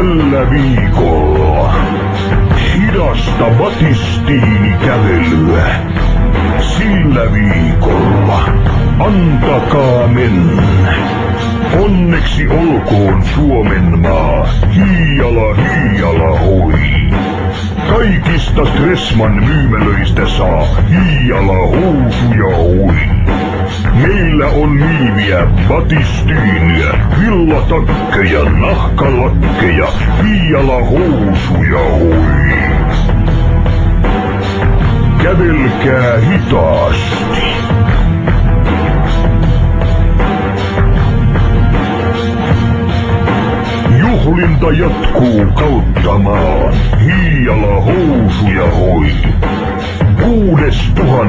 Tällä viikolla hidasta batistiinikävelyä. Sillä viikolla antakaa mennä. Onneksi olkoon Suomen maa, Hiiala, Hiiala, hoi. Kaikista Stressman myymälöistä saa Hiiala housuja hoi. Meillä on niiviä, batistyyniä, villatakkeja, nahkalakkeja, Hiiala housuja hoi. Kävelkää hitaasti. Juhlinta jatkuu kautta maan, Hiiala housuja hoi. 6 000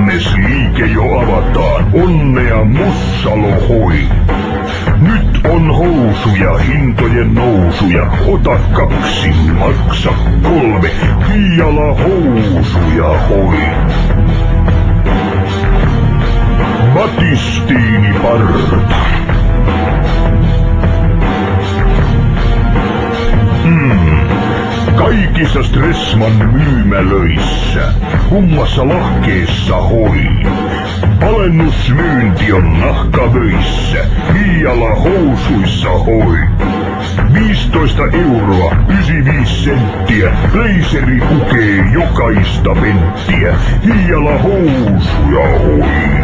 liike jo avataan, onnea Mussalo hoi. Nyt on housuja, hintojen nousuja, ota 2, maksa 3, Hiiala housuja hoi. Batistiiniparta. Kaikissa Stressman myymälöissä, kummassa lahkeessa hoi. Alennusmyynti on nahkavöissä, Hiiala housuissa hoi. 15 euroa, 95 senttiä, blazeri pukee jokaista venttiä, Hiiala housuja hoi.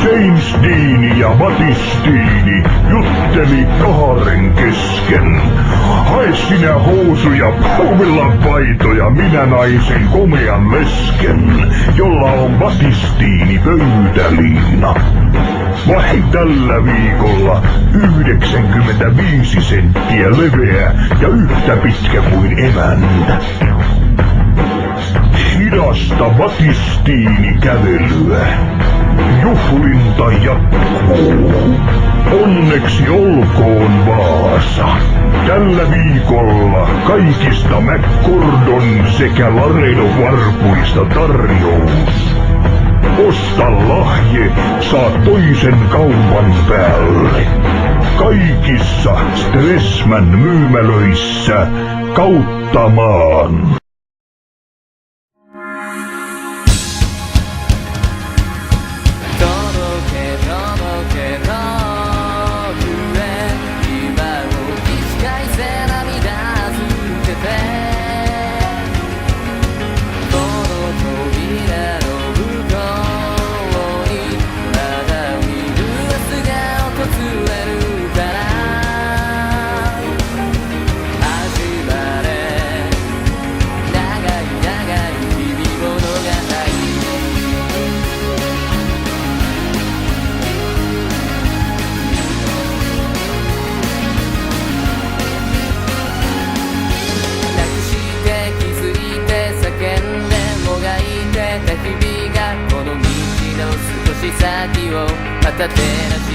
James Dean ja Batistiini jutteli kahden kesken. Hae sinä housuja, Pauvilla paitoja, minä naisen komean lesken, jolla on Batistiini pöytäliina. Vai tällä viikolla 95 senttiä leveä ja yhtä pitkä kuin emäntä. Hidasta batistiinikävelyä. Juhlinta jatkuu. Onneksi olkoon Vaasa. Tällä viikolla kaikista McCordon sekä Laredo varpuista tarjous. Osta lahje, saa toisen kaupan päälle. Kaikissa Stressman myymälöissä kautta maan.先を片手なし